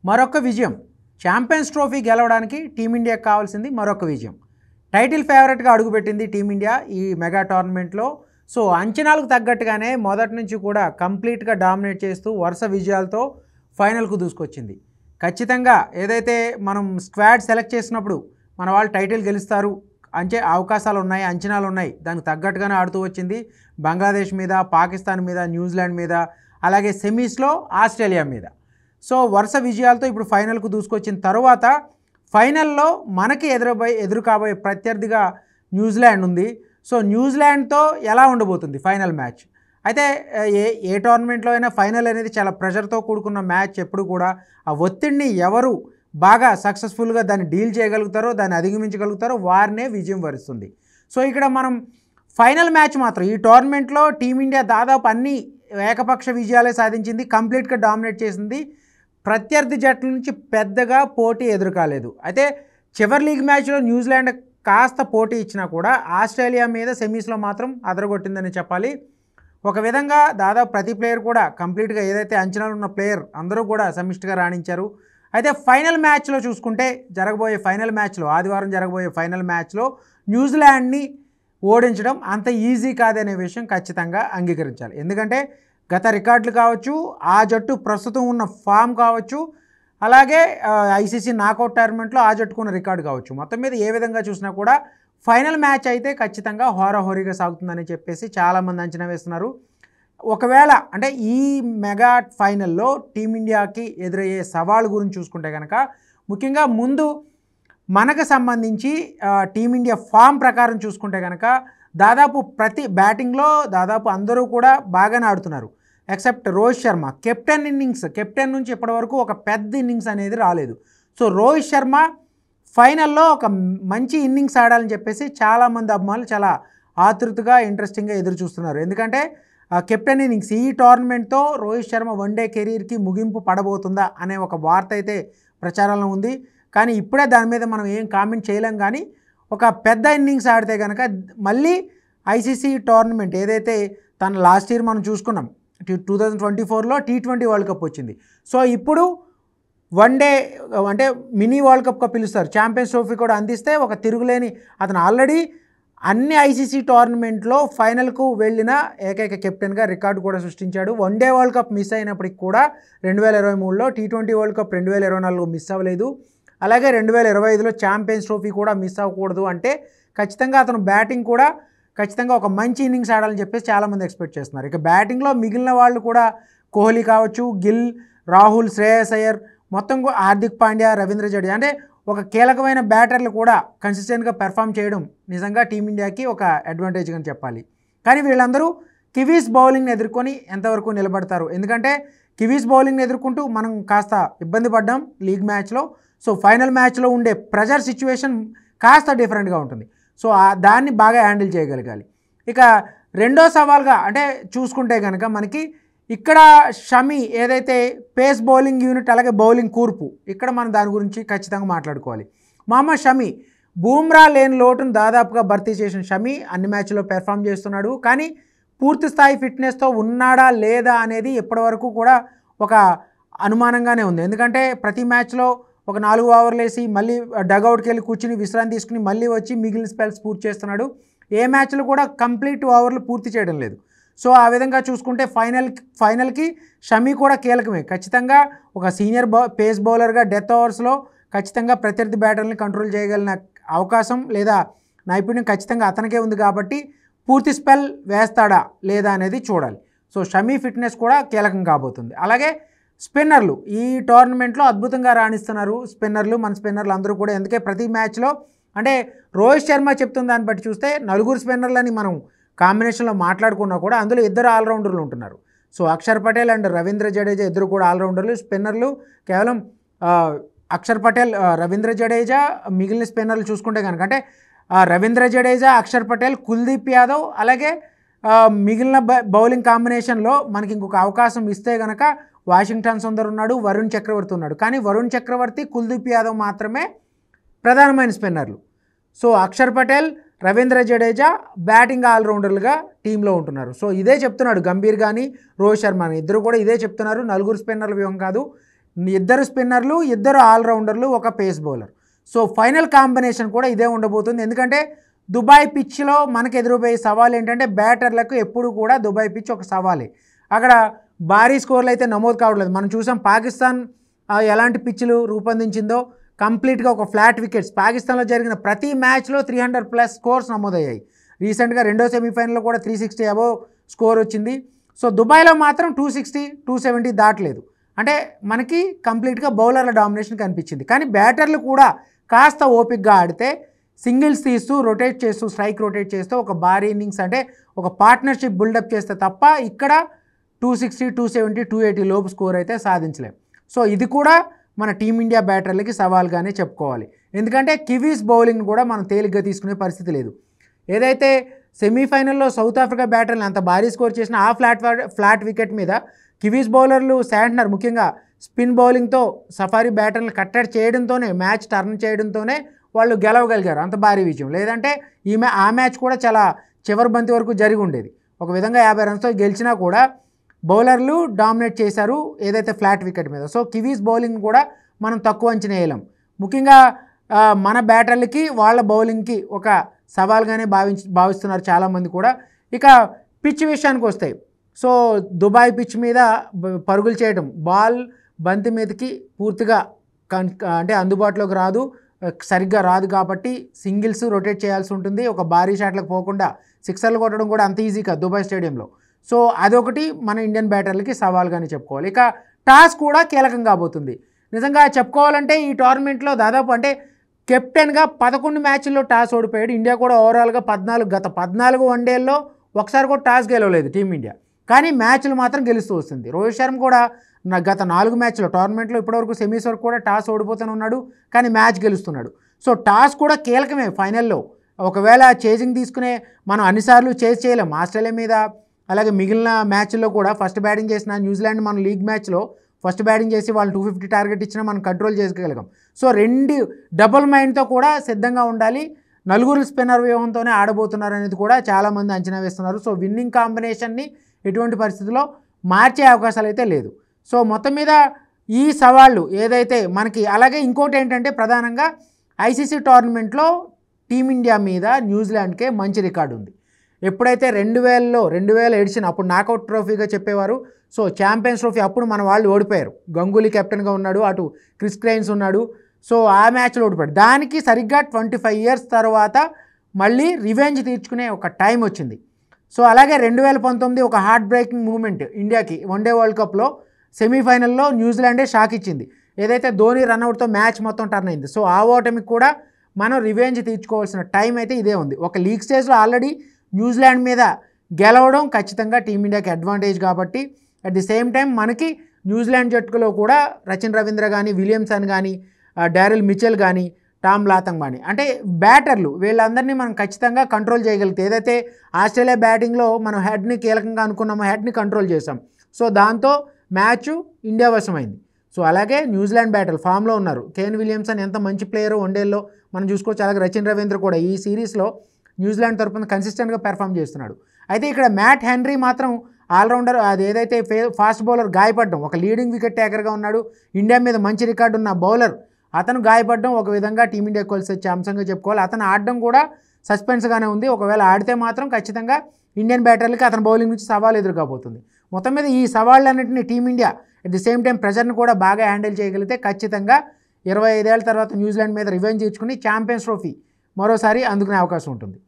మరొక విజయం. Champions trophy గెలవడానికి టీమిండియాకు కావాల్సింది మరొక విజయం. టైటిల్ ఫేవరెట్గా అడుగుపెట్టింది టీమిండియా ఈ మెగా టోర్నమెంట్లో. సో అంచనాలకు తగ్గట్టుగానే మొదటి నుంచి కూడా కంప్లీట్గా డామినేట్ చేస్తూ వరుస విజయాలతో ఫైనల్కు దూసుకొచ్చింది. ఖచ్చితంగా ఏదైతే మనం స్క్వాడ్ సెలెక్ట్ చేసినప్పుడు మన వాళ్ళు టైటిల్ గెలుస్తారు అంటే అవకాశాలు ఉన్నాయి, అంచనాలు ఉన్నాయి, దానికి తగ్గట్టుగానే ఆడుతూ వచ్చింది. బంగ్లాదేశ్ మీద, పాకిస్తాన్ మీద, న్యూజిలాండ్ మీద, అలాగే సెమీస్లో ఆస్ట్రేలియా మీద. సో వరుస విజయాలతో ఇప్పుడు ఫైనల్కు దూసుకొచ్చిన తర్వాత ఫైనల్లో మనకి ఎదురు కాబోయే ప్రత్యర్థిగా న్యూజిలాండ్ ఉంది. సో న్యూజిలాండ్తో ఎలా ఉండబోతుంది ఫైనల్ మ్యాచ్? అయితే ఏ టోర్నమెంట్లో అయినా ఫైనల్ అనేది చాలా ప్రెషర్తో కూడుకున్న మ్యాచ్. ఎప్పుడు కూడా ఆ ఒత్తిడిని ఎవరు బాగా సక్సెస్ఫుల్గా దాన్ని డీల్ చేయగలుగుతారో, దాన్ని అధిగమించగలుగుతారో వారినే విజయం వరిస్తుంది. సో ఇక్కడ మనం ఫైనల్ మ్యాచ్ మాత్రం ఈ టోర్నమెంట్లో టీమిండియా దాదాపు అన్ని ఏకపక్ష విజయాలే సాధించింది, కంప్లీట్గా డామినేట్ చేసింది. ప్రత్యర్థి జట్ల నుంచి పెద్దగా పోటీ ఎదురుకాలేదు. అయితే చివరి లీగ్ మ్యాచ్లో న్యూజిలాండ్ కాస్త పోటీ ఇచ్చినా కూడా ఆస్ట్రేలియా మీద సెమీస్లో మాత్రం అదరగొట్టిందని చెప్పాలి. ఒక విధంగా దాదాపు ప్రతి ప్లేయర్ కూడా కంప్లీట్గా ఏదైతే అంచనాలు ఉన్న ప్లేయర్ అందరూ కూడా సమిష్టిగా రాణించారు. అయితే ఫైనల్ మ్యాచ్లో చూసుకుంటే ఆదివారం జరగబోయే ఫైనల్ మ్యాచ్లో న్యూజిలాండ్ని ఓడించడం అంత ఈజీ కాదనే విషయం ఖచ్చితంగా అంగీకరించాలి. ఎందుకంటే గత రికార్డులు కావచ్చు, ఆ జట్టు ప్రస్తుతం ఉన్న ఫామ్ కావచ్చు, అలాగే ఐసీసీ నాకౌట్ టోర్నమెంట్లో ఆ జట్టుకున్న రికార్డు కావచ్చు, మొత్తం మీద ఏ విధంగా చూసినా కూడా ఫైనల్ మ్యాచ్ అయితే ఖచ్చితంగా హోరాహోరీగా సాగుతుందని చెప్పేసి చాలామంది అంచనా వేస్తున్నారు. ఒకవేళ అంటే ఈ మెగా ఫైనల్లో టీమిండియాకి ఎదురయ్యే సవాలు గురించి చూసుకుంటే కనుక ముఖ్యంగా ముందు మనకు సంబంధించి టీమిండియా ఫామ్ ప్రకారం చూసుకుంటే కనుక దాదాపు ప్రతి బ్యాటింగ్లో దాదాపు అందరూ కూడా బాగానే ఆడుతున్నారు. ఎక్సెప్ట్ రోహిత్ శర్మ కెప్టెన్ నుంచి ఇప్పటివరకు ఒక పెద్ద ఇన్నింగ్స్ అనేది రాలేదు. సో రోహిత్ శర్మ ఫైనల్లో ఒక మంచి ఇన్నింగ్స్ ఆడాలని చెప్పేసి చాలామంది అభిమానులు చాలా ఆతృతగా ఇంట్రెస్టింగ్గా ఎదురు చూస్తున్నారు. ఎందుకంటే కెప్టెన్ ఇన్నింగ్స్ ఈ టోర్నమెంట్తో రోహిత్ శర్మ వన్డే కెరీర్కి ముగింపు పడబోతుందా అనే ఒక వార్త అయితే ప్రచారంలో ఉంది. కానీ ఇప్పుడే దాని మీద మనం ఏం కామెంట్ చేయలేం. కానీ ఒక పెద్ద ఇన్నింగ్స్ ఆడితే కనుక మళ్ళీ ఐసీసీ టోర్నమెంట్ ఏదైతే తన లాస్ట్ ఇయర్ మనం చూసుకున్నాం 2024లో T20 వరల్డ్ కప్ వచ్చింది. సో ఇప్పుడు వన్డే అంటే మినీ వరల్డ్ కప్గా పిలుస్తారు, ఛాంపియన్స్ ట్రోఫీ కూడా అందిస్తే ఒక తిరుగులేని అతను ఆల్రెడీ అన్ని ఐసీసీ టోర్నమెంట్లో ఫైనల్కు వెళ్ళిన ఏకైక కెప్టెన్గా రికార్డు కూడా సృష్టించాడు. వన్డే వరల్డ్ కప్ మిస్ అయినప్పటికి కూడా 2023లో T20 వరల్డ్ కప్ 2024 మిస్ అవ్వలేదు. అలాగే 2025లో ఛాంపియన్స్ ట్రోఫీ కూడా మిస్ అవ్వకూడదు అంటే ఖచ్చితంగా అతను బ్యాటింగ్ కూడా ఖచ్చితంగా ఒక మంచి ఇన్నింగ్స్ ఆడాలని చెప్పేసి చాలామంది ఎక్స్పెక్ట్ చేస్తున్నారు. ఇక బ్యాటింగ్లో మిగిలిన వాళ్ళు కూడా కోహ్లీ కావచ్చు, గిల్, రాహుల్, శ్రేయస్ అయ్యర్, మొత్తం హార్దిక్ పాండ్యా, రవీంద్ర జడేజా అంటే ఒక కీలకమైన బ్యాటర్లు కూడా కన్సిస్టెంట్గా పెర్ఫామ్ చేయడం నిజంగా టీమిండియాకి ఒక అడ్వాంటేజ్ అని చెప్పాలి. కానీ వీళ్ళందరూ కివీస్ బౌలింగ్ని ఎదుర్కొని ఎంతవరకు నిలబడతారు? ఎందుకంటే కివీస్ బౌలింగ్ని ఎదుర్కొంటూ మనం కాస్త ఇబ్బంది పడ్డాం లీగ్ మ్యాచ్లో. సో ఫైనల్ మ్యాచ్లో ఉండే ప్రెజర్ సిచ్యువేషన్ కాస్త డిఫరెంట్గా ఉంటుంది. సో దాన్ని బాగా హ్యాండిల్ చేయగలగాలి. ఇక రెండో సవాల్గా అంటే చూసుకుంటే కనుక మనకి ఇక్కడ షమి ఏదైతే పేస్ బౌలింగ్ యూనిట్ అలాగే బౌలింగ్ కూర్పు, ఇక్కడ మనం దాని గురించి ఖచ్చితంగా మాట్లాడుకోవాలి. మహమ్మద్ షమి బూమ్రా లేని లోటును దాదాపుగా భర్తీ చేసిన షమి అన్ని మ్యాచ్లో పెర్ఫామ్ చేస్తున్నాడు. కానీ పూర్తి స్థాయి ఫిట్నెస్తో ఉన్నాడా లేదా అనేది ఇప్పటివరకు కూడా ఒక అనుమానంగానే ఉంది. ఎందుకంటే ప్రతి మ్యాచ్లో ఒక 4 ఓవర్లు వేసి మళ్ళీ డగౌట్కి వెళ్ళి కూర్చుని విశ్రాంతి తీసుకుని మళ్ళీ వచ్చి మిగిలిన స్పెల్స్ పూర్తి చేస్తున్నాడు. ఏ మ్యాచ్లో కూడా కంప్లీట్ ఓవర్లు పూర్తి చేయడం లేదు. సో ఆ విధంగా చూసుకుంటే ఫైనల్కి షమి కూడా కీలకమే. ఖచ్చితంగా ఒక సీనియర్ పేస్ బౌలర్గా డెత్ ఓవర్స్లో ఖచ్చితంగా ప్రత్యర్థి బ్యాటర్ని కంట్రోల్ చేయగలిగిన అవకాశం లేదా నైపుణ్యం ఖచ్చితంగా అతనికే ఉంది. కాబట్టి పూర్తి స్పెల్ వేస్తాడా లేదా అనేది చూడాలి. సో షమి ఫిట్నెస్ కూడా కీలకం కాబోతుంది. అలాగే స్పిన్నర్లు ఈ టోర్నమెంట్లో అద్భుతంగా రాణిస్తున్నారు మన స్పిన్నర్లు అందరూ కూడా. ఎందుకే ప్రతి మ్యాచ్లో అంటే రోహిత్ శర్మ చెప్తున్న దాన్ని బట్టి చూస్తే 4 స్పిన్నర్లని మనం కాంబినేషన్లో మాట్లాడుకున్నా కూడా అందులో 2 ఆల్రౌండర్లు ఉంటున్నారు. సో అక్షర్ పటేల్ అండ్ రవీంద్ర జడేజా ఇద్దరు కూడా ఆల్రౌండర్లు. స్పిన్నర్లు కేవలం అక్షర్ పటేల్, రవీంద్ర జడేజా. మిగిలిన స్పిన్నర్లు చూసుకుంటే కనుక అంటే రవీంద్ర జడేజా, అక్షర్ పటేల్, కుల్దీప్ యాదవ్, అలాగే మిగిలిన బౌలింగ్ కాంబినేషన్లో మనకి ఇంకొక అవకాశం ఇస్తే కనుక వాషింగ్టన్ సుందర్ ఉన్నాడు, వరుణ్ చక్రవర్తి ఉన్నాడు. కానీ వరుణ్ చక్రవర్తి, కుల్దీప్ యాదవ్ మాత్రమే ప్రధానమైన స్పిన్నర్లు. సో అక్షర్ పటేల్, రవీంద్ర జడేజా బ్యాటింగ్ ఆల్రౌండర్లుగా టీంలో ఉంటున్నారు. సో ఇదే చెప్తున్నాడు గంభీర్ కానీ రోహిత్ శర్మ ఇద్దరు కూడా ఇదే చెప్తున్నారు. 4 స్పిన్నర్ల వ్యూహం కాదు, ఇద్దరు స్పిన్నర్లు, ఇద్దరు ఆల్రౌండర్లు, ఒక pace bowler. So final combination కూడా ఇదే ఉండబోతుంది. ఎందుకంటే దుబాయ్ పిచ్లో మనకు ఎదురుపోయే సవాల్ ఏంటంటే బ్యాటర్లకు ఎప్పుడు కూడా దుబాయ్ పిచ్ ఒక సవాలే. అక్కడ భారీ స్కోర్లు అయితే నమోదు కావట్లేదు. మనం చూసాం పాకిస్తాన్ ఎలాంటి పిచ్లు రూపొందించిందో, కంప్లీట్గా ఒక ఫ్లాట్ వికెట్స్. పాకిస్తాన్లో జరిగిన ప్రతి మ్యాచ్లో 300+ స్కోర్స్ నమోదయ్యాయి. రీసెంట్గా రెండో సెమీఫైనల్లో కూడా 360 అబోవ్ స్కోర్ వచ్చింది. సో దుబాయ్లో మాత్రం 260, 270 దాటలేదు. అంటే మనకి కంప్లీట్గా బౌలర్ల డామినేషన్ కనిపించింది. కానీ బ్యాటర్లు కూడా కాస్త ఓపిక్గా ఆడితే, సింగిల్స్ తీస్తూ రొటేట్ చేస్తూ, స్ట్రైక్ రొటేట్ చేస్తూ ఒక భారీ ఇన్నింగ్స్ అంటే ఒక పార్ట్నర్షిప్ బిల్డప్ చేస్తే తప్ప ఇక్కడ 260, 270, 280 లోపు స్కోర్ అయితే సాధించలేం. సో ఇది కూడా మన టీమిండియా బ్యాటర్లకి సవాల్గానే చెప్పుకోవాలి. ఎందుకంటే కివీస్ బౌలింగ్ కూడా మనం తేలిగ్గా తీసుకునే పరిస్థితి లేదు. ఏదైతే సెమీఫైనల్లో సౌత్ ఆఫ్రికా బ్యాటర్లు అంత భారీ స్కోర్ చేసిన ఆ ఫ్లాట్ వికెట్ మీద కివీస్ బౌలర్లు శాంట్నర్ ముఖ్యంగా స్పిన్ బౌలింగ్తో సఫారీ బ్యాటర్లు కట్టడి చేయడంతోనే, మ్యాచ్ టర్న్ చేయడంతోనే వాళ్ళు గెలవగలిగారు. అంత భారీ విజయం. లేదంటే ఆ మ్యాచ్ కూడా చాలా చివరి బంతి వరకు జరిగి ఉండేది. ఒక విధంగా 50 రన్స్తో గెలిచినా కూడా బౌలర్లు డామినేట్ చేశారు ఏదైతే ఫ్లాట్ వికెట్ మీద. సో కివీస్ బౌలింగ్ కూడా మనం తక్కువ అంచనా వేయలేం. ముఖ్యంగా మన బ్యాటర్లకి వాళ్ళ బౌలింగ్కి ఒక సవాల్గానే భావిస్తున్నారు చాలామంది కూడా. ఇక పిచ్ విషయానికి వస్తాయి. సో దుబాయ్ పిచ్ మీద పరుగులు చేయడం, బాల్ బంతి మీదకి పూర్తిగా అంటే అందుబాటులోకి రాదు, సరిగ్గా రాదు. కాబట్టి సింగిల్స్ రొటేట్ చేయాల్సి ఉంటుంది. ఒక భారీ షాట్లకు పోకుండా సిక్సర్లు కొట్టడం కూడా అంత ఈజీ కాదు దుబాయ్ స్టేడియంలో. సో అదొకటి మన ఇండియన్ బ్యాటర్లకి సవాల్గానే చెప్పుకోవాలి. ఇక టాస్ కూడా కీలకం కాబోతుంది. నిజంగా చెప్పుకోవాలంటే ఈ టోర్నమెంట్లో దాదాపు అంటే కెప్టెన్గా 11 మ్యాచ్ల్లో టాస్ ఓడిపోయాడు. ఇండియా కూడా ఓవరాల్గా గత 14 వన్డేల్లో ఒకసారి కూడా టాస్ గెలవలేదు టీమిండియా. కానీ మ్యాచ్లు మాత్రం గెలుస్తూ వస్తుంది. రోహిత్ శర్మ కూడా గత 4 మ్యాచ్లో టోర్నమెంట్లో ఇప్పటివరకు సెమీస్ వరకు కూడా టాస్ ఓడిపోతూనే ఉన్నాడు, కానీ మ్యాచ్ గెలుస్తున్నాడు. సో టాస్ కూడా కీలకమే ఫైనల్లో. ఒకవేళ చేజింగ్ తీసుకునే మనం అన్నిసార్లు చేజ్ చేయలేం ఆస్ట్రేలియా మీద. అలాగే మిగిలిన మ్యాచ్ల్లో కూడా ఫస్ట్ బ్యాటింగ్ చేసిన న్యూజిలాండ్ మన లీగ్ మ్యాచ్లో ఫస్ట్ బ్యాటింగ్ చేసి వాళ్ళు 250 టార్గెట్ ఇచ్చినా మనం కంట్రోల్ చేసుకోగలిగాం. సో 2 డబుల్ మైండ్తో కూడా సిద్ధంగా ఉండాలి. 4 స్పిన్నర్ వ్యూహంతోనే ఆడబోతున్నారు అనేది కూడా చాలామంది అంచనా వేస్తున్నారు. సో విన్నింగ్ కాంబినేషన్ని ఎటువంటి పరిస్థితుల్లో మార్చే అవకాశాలు అయితే లేదు. సో మొత్తం మీద ఈ సవాళ్ళు ఏదైతే మనకి, అలాగే ఇంకోటి ఏంటంటే ప్రధానంగా ఐసీసీ టోర్నమెంట్లో టీమిండియా మీద న్యూజిలాండ్కే మంచి రికార్డు ఉంది. ఎప్పుడైతే 2000 ఎడిషన్ అప్పుడు నాకౌట్ ట్రోఫీగా చెప్పేవారు. సో ఛాంపియన్స్ ట్రోఫీ అప్పుడు మన వాళ్ళు ఓడిపోయారు. గంగూలీ కెప్టెన్గా ఉన్నాడు, అటు క్రిస్ క్రైన్స్ ఉన్నాడు. సో ఆ మ్యాచ్లో ఓడిపోయాడు. దానికి సరిగ్గా 25 ఇయర్స్ తర్వాత మళ్ళీ రివెంజ్ తీర్చుకునే ఒక టైం వచ్చింది. సో అలాగే 2019 ఒక హార్ట్ బ్రేకింగ్ మూమెంట్ ఇండియాకి వన్డే వరల్డ్ కప్లో సెమీఫైనల్లో న్యూజిలాండే షాక్ ఇచ్చింది. ఏదైతే ధోని రన్అట్తో మ్యాచ్ మొత్తం టర్న్ అయింది. సో ఆ ఓటమికి కూడా మనం రివెంజ్ తీర్చుకోవాల్సిన టైం అయితే ఇదే ఉంది. ఒక లీగ్ స్టేజ్లో ఆల్రెడీ న్యూజిలాండ్ మీద గెలవడం ఖచ్చితంగా టీమిండియాకి అడ్వాంటేజ్. కాబట్టి అట్ ది సేమ్ టైం మనకి న్యూజిలాండ్ జట్టులో కూడా రచిన్ రవీంద్ర కానీ, విలియమ్సన్ కానీ, డారెల్ మిచెల్ కానీ, టామ్ లాథమ్ కానీ, అంటే బ్యాటర్లు వీళ్ళందరినీ మనం ఖచ్చితంగా కంట్రోల్ చేయగలిగితే, ఏదైతే ఆస్ట్రేలియా బ్యాటింగ్లో మనం హెడ్ని కీలకంగా అనుకున్నామో హెడ్ని కంట్రోల్ చేసాం. సో దాంతో మ్యాచ్ ఇండియా వశమైంది. సో అలాగే న్యూజిలాండ్ బ్యాటర్లు ఫామ్లో ఉన్నారు. కేన్ విలియమ్సన్ ఎంత మంచి ప్లేయరో వన్డేల్లో మనం చూసుకోవచ్చు. అలాగే రచిన్ రవీంద్ర కూడా ఈ సిరీస్లో న్యూజిలాండ్ తరఫున కన్సిస్టెంట్గా పెర్ఫామ్ చేస్తున్నాడు. అయితే ఇక్కడ మ్యాట్ హెన్రీ మాత్రం ఆల్రౌండర్, అది ఏదైతే ఫాస్ట్ బౌలర్ గాయపడడం, ఒక లీడింగ్ వికెట్ టేకర్గా ఉన్నాడు, ఇండియా మీద మంచి రికార్డు ఉన్న బౌలర్, అతను గాయపడడం ఒక విధంగా టీమిండియాకు కలిసి వచ్చే అంశంగా చెప్పుకోవాలి. అతను ఆడడం కూడా సస్పెన్స్గానే ఉంది. ఒకవేళ ఆడితే మాత్రం ఖచ్చితంగా ఇండియన్ బ్యాటర్లకి అతని బౌలింగ్ నుంచి సవాల్ ఎదురుకాబోతుంది. మొత్తం మీద ఈ సవాళ్ళన్నింటినీ team India at the same time ప్రెజర్ని కూడా బాగా హ్యాండిల్ చేయగలిగితే ఖచ్చితంగా 25 ఏళ్ల తర్వాత న్యూజిలాండ్ మీద రివెంజ్ తీర్చుకుని ఛాంపియన్స్ ట్రోఫీ మరోసారి అందుకునే అవకాశం ఉంటుంది.